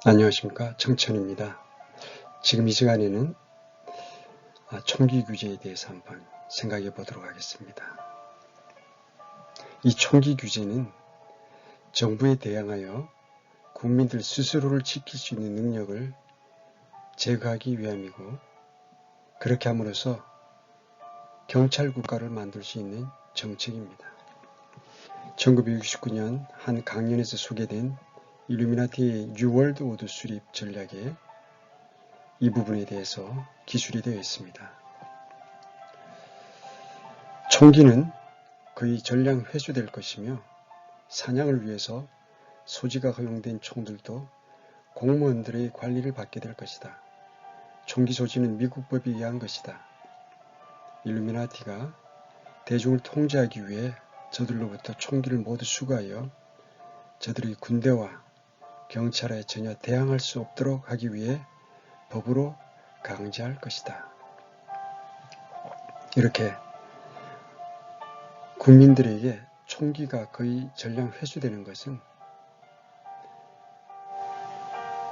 안녕하십니까, 청천입니다. 지금 이 시간에는 총기 규제에 대해서 한번 생각해 보도록 하겠습니다. 이 총기 규제는 정부에 대항하여 국민들 스스로를 지킬 수 있는 능력을 제거하기 위함이고, 그렇게 함으로써 경찰 국가를 만들 수 있는 정책입니다. 1969년 한 강연에서 소개된 일루미나티의 뉴월드 오더 수립 전략에 이 부분에 대해서 기술이 되어 있습니다. 총기는 거의 전량 회수될 것이며, 사냥을 위해서 소지가 허용된 총들도 공무원들의 관리를 받게 될 것이다. 총기 소지는 미국 법에 의한 것이다. 일루미나티가 대중을 통제하기 위해 저들로부터 총기를 모두 수거하여 저들의 군대와 경찰에 전혀 대항할 수 없도록 하기 위해 법으로 강제할 것이다. 이렇게 국민들에게 총기가 거의 전량 회수되는 것은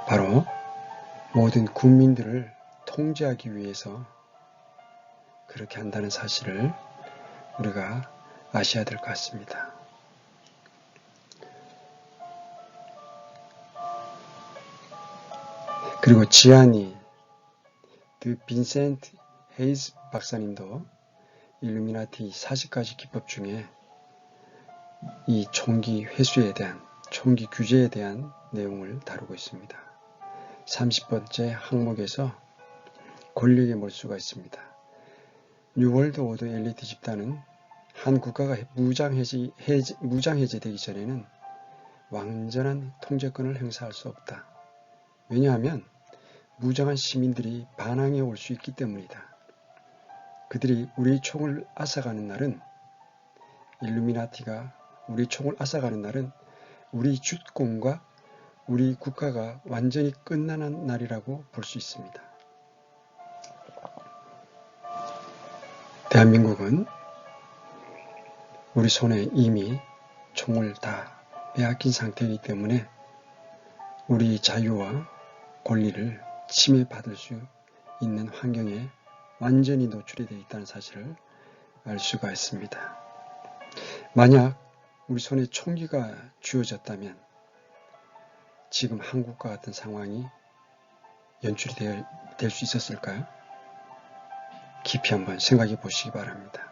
바로 모든 국민들을 통제하기 위해서 그렇게 한다는 사실을 우리가 아셔야 될 것 같습니다. 그리고 지아니 드 빈센트 헤이즈 박사님도 일루미나티 40가지 기법 중에 이 총기 회수에 대한, 총기 규제에 대한 내용을 다루고 있습니다. 30번째 항목에서 권력의 몰수가 있습니다. 뉴월드 오더 엘리트 집단은 한 국가가 무장해제되기 전에는 완전한 통제권을 행사할 수 없다. 왜냐하면 무장한 시민들이 반항해 올 수 있기 때문이다. 그들이 우리 총을 앗아가는 날은, 일루미나티가 우리 총을 앗아가는 날은 우리 주권과 우리 국가가 완전히 끝나는 날이라고 볼 수 있습니다. 대한민국은 우리 손에 이미 총을 다 빼앗긴 상태이기 때문에 우리 자유와 권리를 침해받을 수 있는 환경에 완전히 노출이 되어 있다는 사실을 알 수가 있습니다. 만약 우리 손에 총기가 쥐어졌다면 지금 한국과 같은 상황이 연출이 될 수 있었을까요? 깊이 한번 생각해 보시기 바랍니다.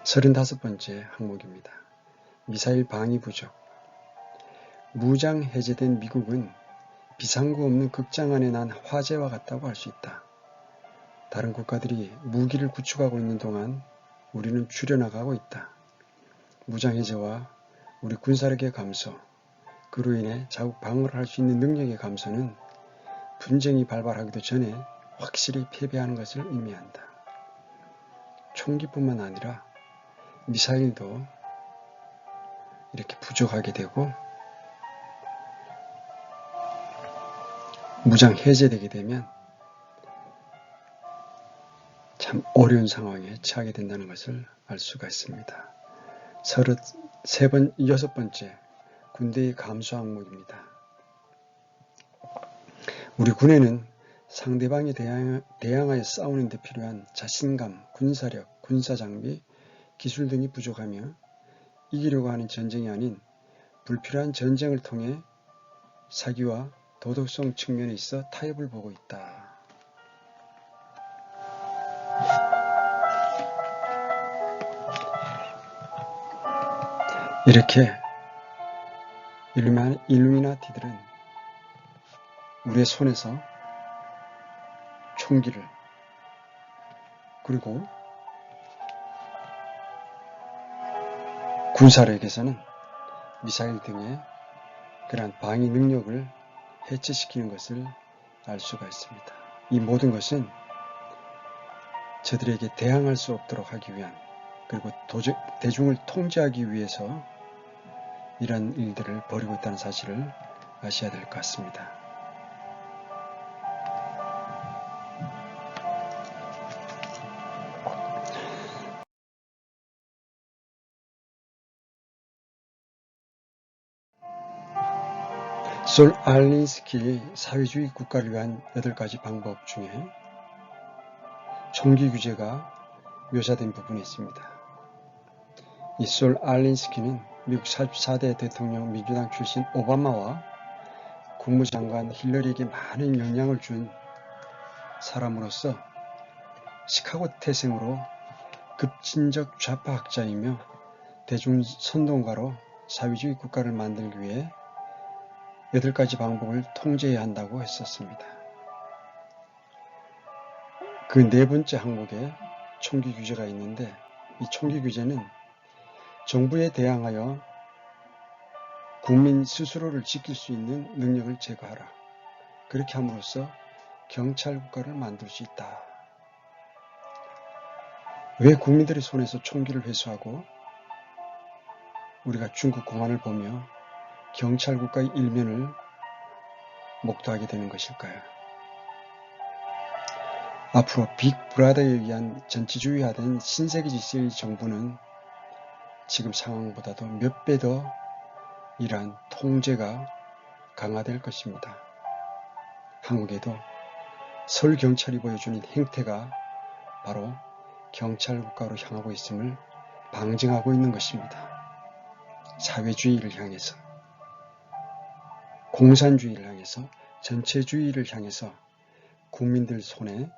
35번째 항목입니다. 미사일 방위 부족. 무장 해제된 미국은 비상구 없는 극장 안에 난 화재와 같다고 할 수 있다. 다른 국가들이 무기를 구축하고 있는 동안 우리는 줄여나가고 있다. 무장 해제와 우리 군사력의 감소, 그로 인해 자국 방어를 할 수 있는 능력의 감소는 분쟁이 발발하기도 전에 확실히 패배하는 것을 의미한다. 총기뿐만 아니라 미사일도 이렇게 부족하게 되고 무장 해제되게 되면 참 어려운 상황에 처하게 된다는 것을 알 수가 있습니다. 36번째 군대의 감소 항목입니다. 우리 군에는 상대방에 대항하여 싸우는 데 필요한 자신감, 군사력, 군사장비, 기술 등이 부족하며 이기려고 하는 전쟁이 아닌 불필요한 전쟁을 통해 사기와 도덕성 측면에 있어 타협을 보고 있다. 이렇게 일루미나티들은 우리의 손에서 총기를, 그리고 군사력에서는 미사일 등의 그러한 방위 능력을 해체시키는 것을 알 수가 있습니다. 이 모든 것은 저들에게 대항할 수 없도록 하기 위한, 그리고 대중을 통제하기 위해서 이러한 일들을 벌이고 있다는 사실을 아셔야 될 것 같습니다. 솔 알린스키의 사회주의 국가를 위한 8가지 방법 중에 총기 규제가 묘사된 부분이 있습니다. 이 솔 알린스키는 미국 44대 대통령 민주당 출신 오바마와 국무장관 힐러리에게 많은 영향을 준 사람으로서 시카고 태생으로 급진적 좌파학자이며 대중선동가로 사회주의 국가를 만들기 위해 8가지 방법을 통제해야 한다고 했었습니다. 그 4번째 항목에 총기 규제가 있는데, 이 총기 규제는 정부에 대항하여 국민 스스로를 지킬 수 있는 능력을 제거하라. 그렇게 함으로써 경찰 국가를 만들 수 있다. 왜 국민들의 손에서 총기를 회수하고 우리가 중국 공안을 보며 경찰 국가의 일면을 목도하게 되는 것일까요? 앞으로 빅브라더에 의한 전체주의화된 신세계 질서의 정부는 지금 상황보다도 몇 배 더 이러한 통제가 강화될 것입니다. 한국에도 서울 경찰이 보여주는 행태가 바로 경찰 국가로 향하고 있음을 방증하고 있는 것입니다. 사회주의를 향해서, 공산주의를 향해서, 전체주의를 향해서 국민들 손에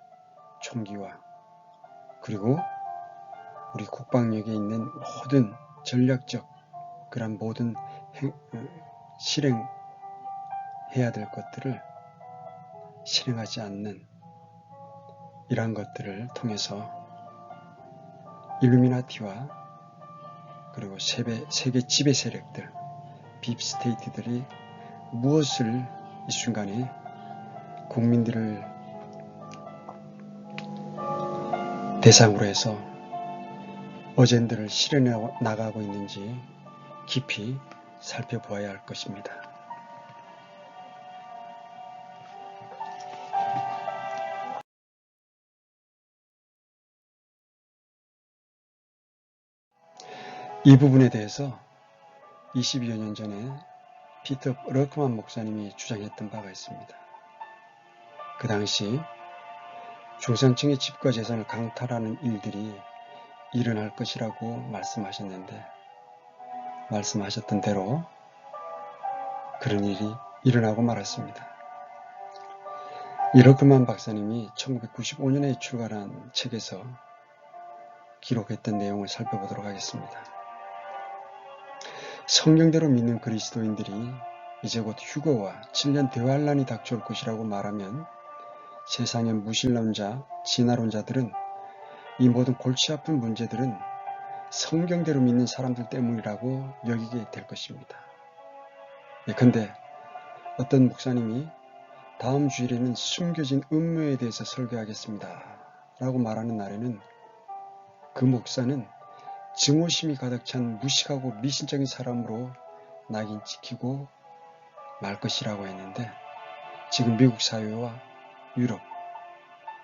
총기와 그리고 우리 국방력에 있는 모든 전략적 그런 모든 실행해야 될 것들을 실행하지 않는 이러한 것들을 통해서 일루미나티와 그리고 세계 지배 세력들, 딥스테이트들이 무엇을 이 순간에 국민들을 대상으로 해서 어젠들을 실현해 나가고 있는지 깊이 살펴보아야 할 것입니다. 이 부분에 대해서 20여 년 전에 피터 러크만 목사님이 주장했던 바가 있습니다. 그 당시 중산층의 집과 재산을 강탈하는 일들이 일어날 것이라고 말씀하셨던 대로 그런 일이 일어나고 말았습니다. 이 러크만 박사님이 1995년에 출간한 책에서 기록했던 내용을 살펴보도록 하겠습니다. 성경대로 믿는 그리스도인들이 이제 곧 휴거와 7년 대환란이 닥쳐올 것이라고 말하면 세상의 무신론자, 진화론자들은 이 모든 골치 아픈 문제들은 성경대로 믿는 사람들 때문이라고 여기게 될 것입니다. 예컨대 어떤 목사님이 다음 주일에는 숨겨진 음모에 대해서 설교하겠습니다 라고 말하는 날에는 그 목사는 증오심이 가득 찬 무식하고 미신적인 사람으로 낙인 찍히고 말 것이라고 했는데, 지금 미국 사회와 유럽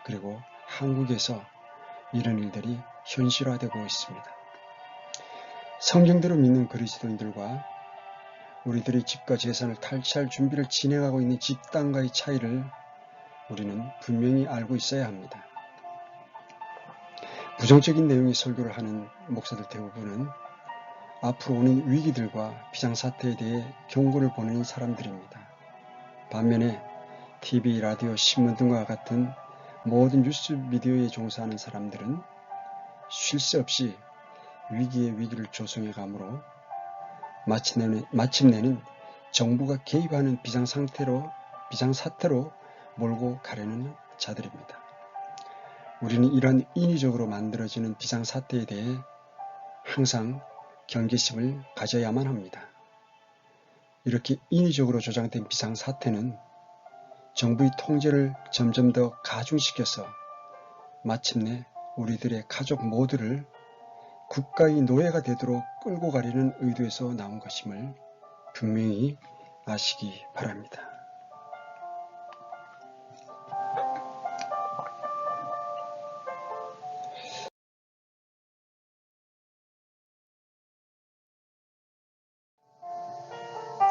그리고 한국에서 이런 일들이 현실화되고 있습니다. 성경대로 믿는 그리스도인들과 우리들의 집과 재산을 탈취할 준비를 진행하고 있는 집단과의 차이를 우리는 분명히 알고 있어야 합니다. 부정적인 내용의 설교를 하는 목사들 대부분은 앞으로 오는 위기들과 비상사태에 대해 경고를 보내는 사람들입니다. 반면에 TV, 라디오, 신문 등과 같은 모든 뉴스 미디어에 종사하는 사람들은 쉴 새 없이 위기에 위기를 조성해 가므로 마침내는 정부가 개입하는 비상사태로 몰고 가려는 자들입니다. 우리는 이러한 인위적으로 만들어지는 비상사태에 대해 항상 경계심을 가져야만 합니다. 이렇게 인위적으로 조장된 비상사태는 정부의 통제를 점점 더 가중시켜서 마침내 우리들의 가족 모두를 국가의 노예가 되도록 끌고 가려는 의도에서 나온 것임을 분명히 아시기 바랍니다.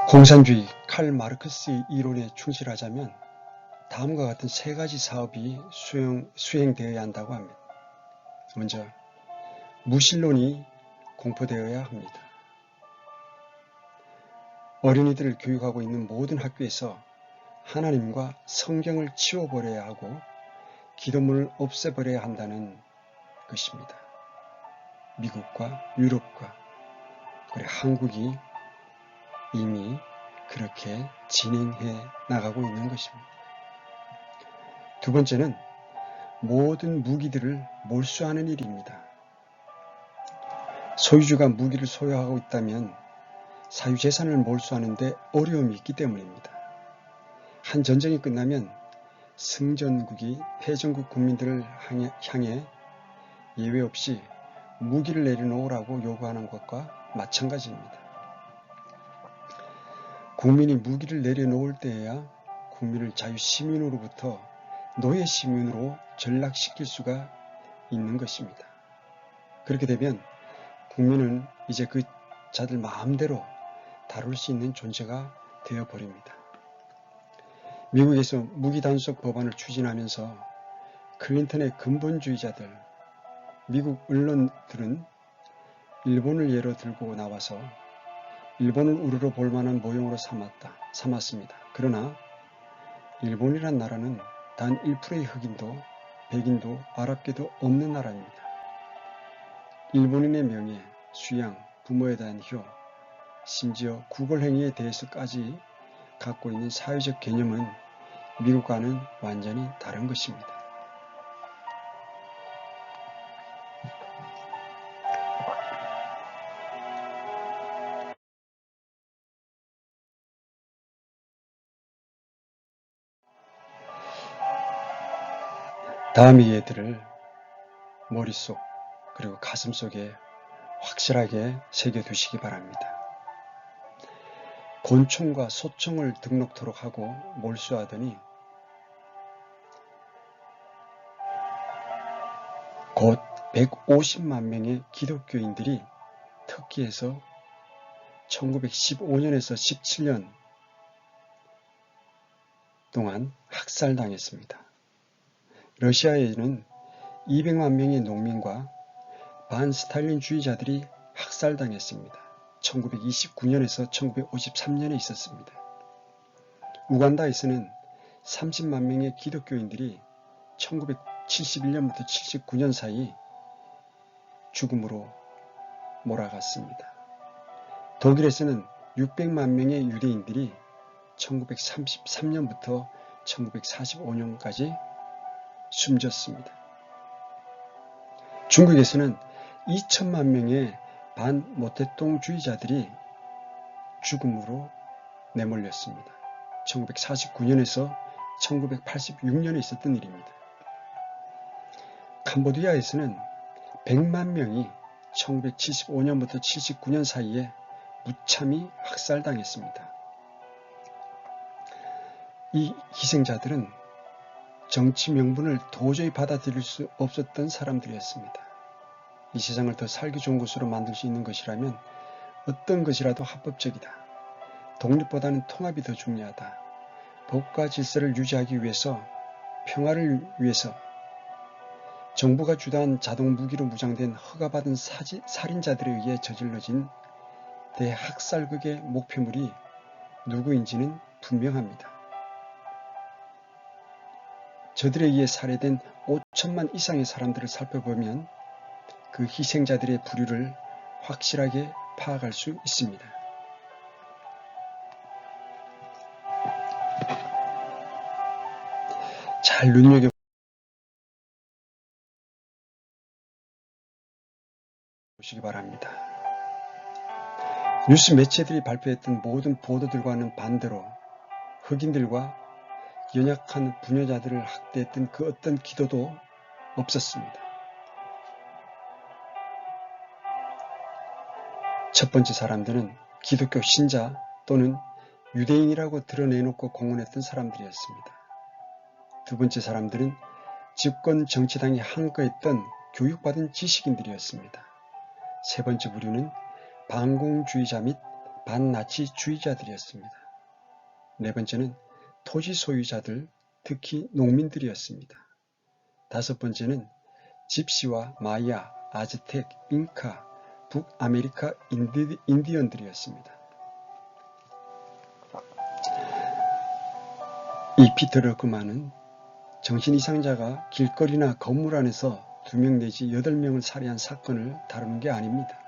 공산주의, 칼 마르크스의 이론에 충실하자면 다음과 같은 세 가지 사업이 수행되어야 한다고 합니다. 먼저, 무신론이 공포되어야 합니다. 어린이들을 교육하고 있는 모든 학교에서 하나님과 성경을 치워버려야 하고 기도문을 없애버려야 한다는 것입니다. 미국과 유럽과 그리고 한국이 이미 그렇게 진행해 나가고 있는 것입니다. 두 번째는 모든 무기들을 몰수하는 일입니다. 소유주가 무기를 소유하고 있다면 사유재산을 몰수하는데 어려움이 있기 때문입니다. 한 전쟁이 끝나면 승전국이 패전국 국민들을 향해 예외 없이 무기를 내려놓으라고 요구하는 것과 마찬가지입니다. 국민이 무기를 내려놓을 때에야 국민을 자유시민으로부터 노예시민으로 전락시킬 수가 있는 것입니다. 그렇게 되면 국민은 이제 그 자들 마음대로 다룰 수 있는 존재가 되어버립니다. 미국에서 무기 단속 법안을 추진하면서 클린턴의 근본주의자들, 미국 언론들은 일본을 예로 들고 나와서 일본을 우러러 볼 만한 모형으로 삼았습니다. 그러나 일본이란 나라는 단 1%의 흑인도 백인도 아랍계도 없는 나라입니다. 일본인의 명예, 수양, 부모에 대한 효, 심지어 구걸행위에 대해서까지 갖고 있는 사회적 개념은 미국과는 완전히 다른 것입니다. 다음 이해들을 머릿속 그리고 가슴속에 확실하게 새겨두시기 바랍니다. 곤충과 소총을 등록토록 하고 몰수하더니 곧 150만 명의 기독교인들이 터키에서 1915년에서 17년 동안 학살당했습니다. 러시아에는 200만 명의 농민과 반스탈린주의자들이 학살당했습니다. 1929년에서 1953년에 있었습니다. 우간다에서는 30만 명의 기독교인들이 1971년부터 79년 사이 죽음으로 몰아갔습니다. 독일에서는 600만 명의 유대인들이 1933년부터 1945년까지 숨졌습니다. 중국에서는 2천만 명의 반모태똥주의자들이 죽음으로 내몰렸습니다. 1949년에서 1986년에 있었던 일입니다. 캄보디아에서는 100만 명이 1975년부터 79년 사이에 무참히 학살당했습니다. 이 희생자들은 정치 명분을 도저히 받아들일 수 없었던 사람들이었습니다. 이 세상을 더 살기 좋은 곳으로 만들 수 있는 것이라면 어떤 것이라도 합법적이다. 독립보다는 통합이 더 중요하다. 법과 질서를 유지하기 위해서, 평화를 위해서 정부가 주도한 자동 무기로 무장된 허가받은 살인자들에 의해 저질러진 대학살극의 목표물이 누구인지는 분명합니다. 저들에 의해 살해된 5천만 이상의 사람들을 살펴보면 그 희생자들의 부류를 확실하게 파악할 수 있습니다. 잘 눈여겨보시기 바랍니다. 뉴스 매체들이 발표했던 모든 보도들과는 반대로 흑인들과 연약한 부녀자들을 학대했던 그 어떤 기도도 없었습니다. 첫 번째 사람들은 기독교 신자 또는 유대인이라고 드러내놓고 공언했던 사람들이었습니다. 두 번째 사람들은 집권 정치당이 한거했던 교육받은 지식인들이었습니다. 세 번째 부류는 반공주의자 및 반나치주의자들이었습니다. 네 번째는 토지 소유자들, 특히 농민들이었습니다. 다섯 번째는 집시와 마야, 아즈텍, 잉카, 북아메리카 인디언들이었습니다. 이 피터 러크만은 정신 이상자가 길거리나 건물 안에서 2명 내지 8명을 살해한 사건을 다루는 게 아닙니다.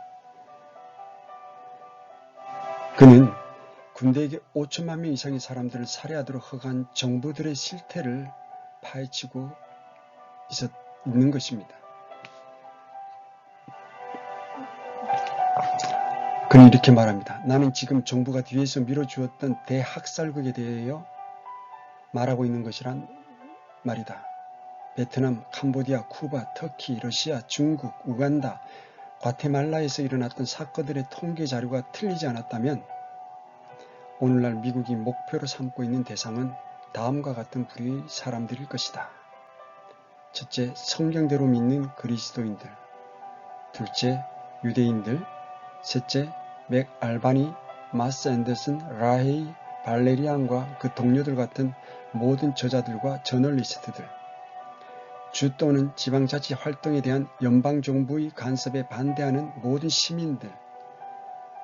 그는 군대에게 5천만 명 이상의 사람들을 살해하도록 허가한 정부들의 실태를 파헤치고 있는 것입니다. 그는 이렇게 말합니다. 나는 지금 정부가 뒤에서 밀어주었던 대학살극에 대하여 말하고 있는 것이란 말이다. 베트남, 캄보디아, 쿠바, 터키, 러시아, 중국, 우간다, 과테말라에서 일어났던 사건들의 통계 자료가 틀리지 않았다면 오늘날 미국이 목표로 삼고 있는 대상은 다음과 같은 부류의 사람들일 것이다. 첫째, 성경대로 믿는 그리스도인들. 둘째, 유대인들. 셋째, 맥 알바니, 마스 앤더슨, 라헤이, 발레리안과 그 동료들 같은 모든 저자들과 저널리스트들. 주 또는 지방자치 활동에 대한 연방정부의 간섭에 반대하는 모든 시민들,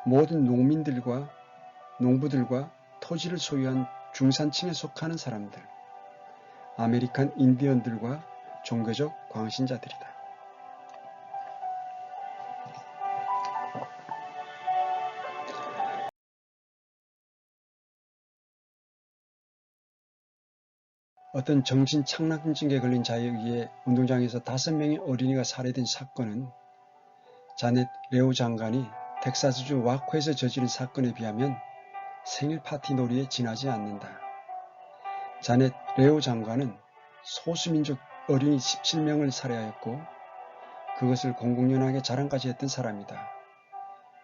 모든 농부들과 토지를 소유한 중산층에 속하는 사람들, 아메리칸 인디언들과 종교적 광신자들이다. 어떤 정신착락증에 걸린 자에 의해 운동장에서 5명의 어린이가 살해된 사건은 자넷 레오 장관이 텍사스주 와코에서 저지른 사건에 비하면 생일 파티 놀이에 지나지 않는다. 자넷 레오 장관은 소수민족 어린이 17명을 살해하였고 그것을 공공연하게 자랑까지 했던 사람이다.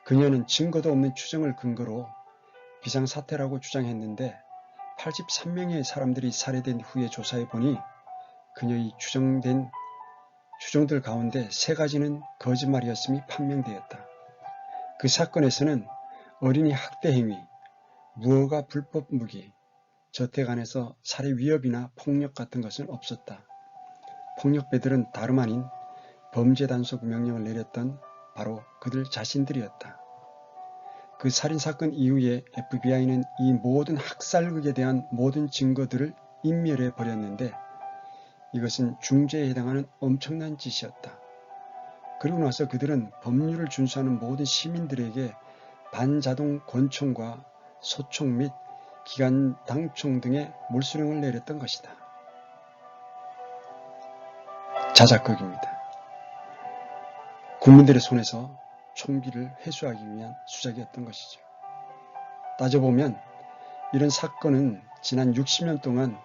그녀는 증거도 없는 추정을 근거로 비상사태라고 주장했는데 83명의 사람들이 살해된 후에 조사해보니 그녀의 추정들 가운데 3가지는 거짓말이었음이 판명되었다. 그 사건에서는 어린이 학대 행위, 무허가 불법 무기, 저택 안에서 살해 위협이나 폭력 같은 것은 없었다. 폭력배들은 다름 아닌 범죄 단속 명령을 내렸던 바로 그들 자신들이었다. 그 살인사건 이후에 FBI는 이 모든 학살극에 대한 모든 증거들을 인멸해 버렸는데 이것은 중죄에 해당하는 엄청난 짓이었다. 그리고 나서 그들은 법률을 준수하는 모든 시민들에게 반자동 권총과 소총 및 기관당총 등의 물수령을 내렸던 것이다. 자작극입니다. 국민들의 손에서 총기를 회수하기 위한 수작이었던 것이죠. 따져보면 이런 사건은 지난 60년 동안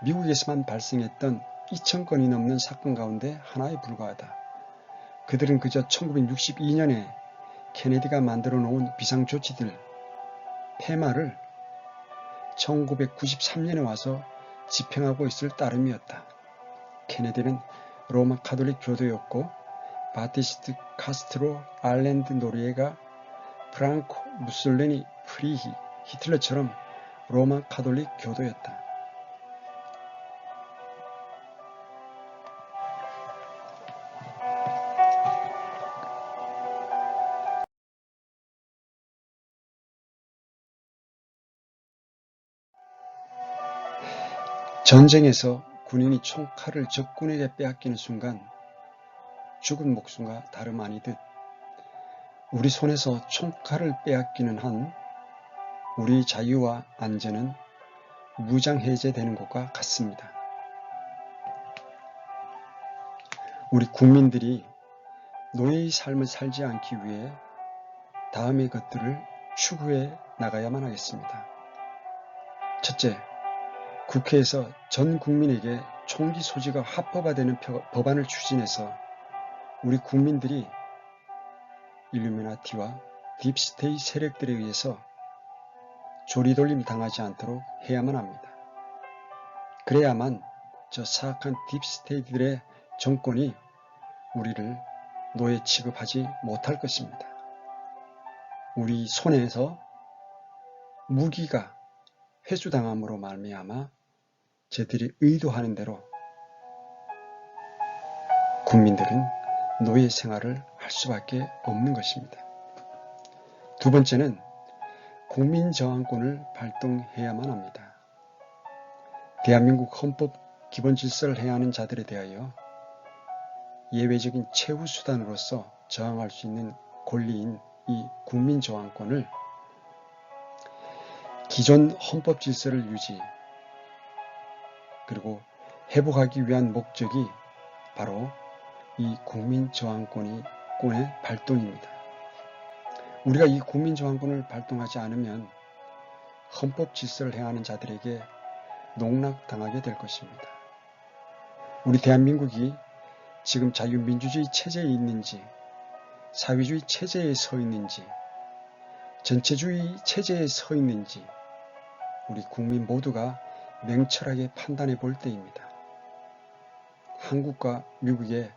미국에서만 발생했던 2,000건이 넘는 사건 가운데 하나에 불과하다. 그들은 그저 1962년에 케네디가 만들어 놓은 비상조치들, 페마를 1993년에 와서 집행하고 있을 따름이었다. 케네디는 로마 카톨릭 교도였고 바티스트 카스트로, 알렌드 노리에가, 프랑코, 무솔리니, 프리히, 히틀러처럼 로마 카톨릭 교도였다. 전쟁에서 군인이 총칼을 적군에게 빼앗기는 순간 죽은 목숨과 다름 아니듯 우리 손에서 총칼을 빼앗기는 한 우리 자유와 안전은 무장해제되는 것과 같습니다. 우리 국민들이 노예의 삶을 살지 않기 위해 다음의 것들을 추구해 나가야만 하겠습니다. 첫째, 국회에서 전 국민에게 총기 소지가 합법화되는 법안을 추진해서 우리 국민들이 일루미나티와 딥스테이 세력들에 의해서 조리돌림 당하지 않도록 해야만 합니다. 그래야만 저 사악한 딥스테이트들의 정권이 우리를 노예 취급하지 못할 것입니다. 우리 손에서 무기가 회수당함으로 말미암아 저들이 의도하는 대로 국민들은 노예 생활을 할 수밖에 없는 것입니다. 두 번째는 국민저항권을 발동해야만 합니다. 대한민국 헌법 기본질서를 행하는 자들에 대하여 예외적인 최후수단으로서 저항할 수 있는 권리인 이 국민저항권을 기존 헌법질서를 유지 그리고 회복하기 위한 목적이 바로 이 국민저항권의 발동입니다. 우리가 이 국민저항권을 발동하지 않으면 헌법질서를 행하는 자들에게 농락당하게 될 것입니다. 우리 대한민국이 지금 자유민주주의 체제에 있는지 사회주의 체제에 서 있는지 전체주의 체제에 서 있는지 우리 국민 모두가 냉철하게 판단해 볼 때입니다. 한국과 미국의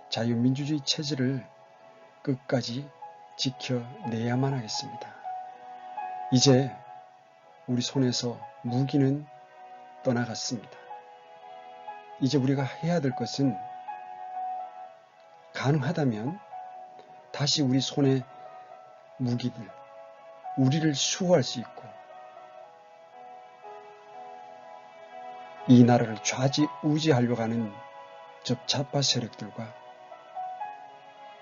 자유민주주의 체제를 끝까지 지켜내야만 하겠습니다. 이제 우리 손에서 무기는 떠나갔습니다. 이제 우리가 해야 될 것은 가능하다면 다시 우리 손에 무기들, 우리를 수호할 수 있고 이 나라를 좌지우지하려고 하는 좌파 세력들과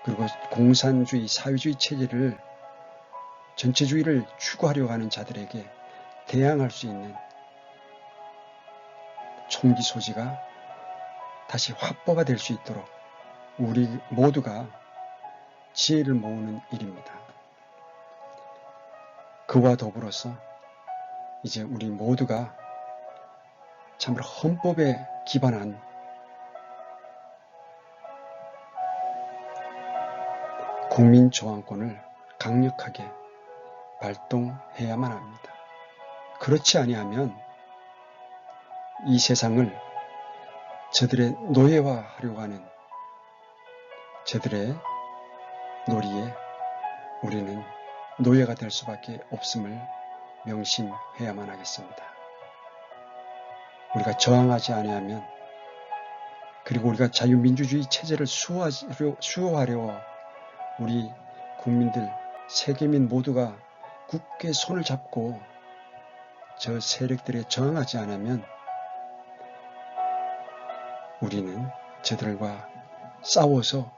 그리고 공산주의, 사회주의 체제를 전체주의를 추구하려고 하는 자들에게 대항할 수 있는 총기 소지가 다시 확보가 될 수 있도록 우리 모두가 지혜를 모으는 일입니다. 그와 더불어서 이제 우리 모두가 참으로 헌법에 기반한 국민저항권을 강력하게 발동해야만 합니다. 그렇지 아니하면 이 세상을 저들의 노예화하려고 하는 저들의 놀이에 우리는 노예가 될 수밖에 없음을 명심해야만 하겠습니다. 우리가 저항하지 아니하면 그리고 우리가 자유민주주의 체제를 수호하려 우리 국민들, 세계민 모두가 굳게 손을 잡고 저 세력들에 저항하지 않으면 우리는 저들과 싸워서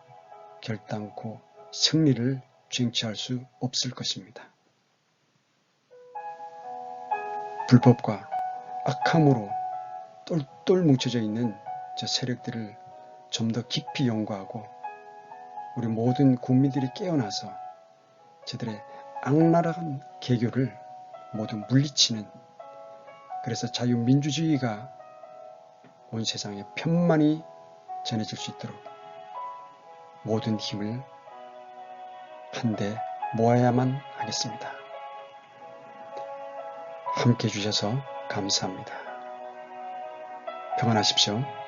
결단코 승리를 쟁취할 수 없을 것입니다. 불법과 악함으로 똘똘 뭉쳐져 있는 저 세력들을 좀 더 깊이 연구하고 우리 모든 국민들이 깨어나서 저들의 악랄한 개교를 모두 물리치는 그래서 자유민주주의가 온 세상에 편만이 전해질 수 있도록 모든 힘을 한데 모아야만 하겠습니다. 함께 해주셔서 감사합니다. 평안하십시오.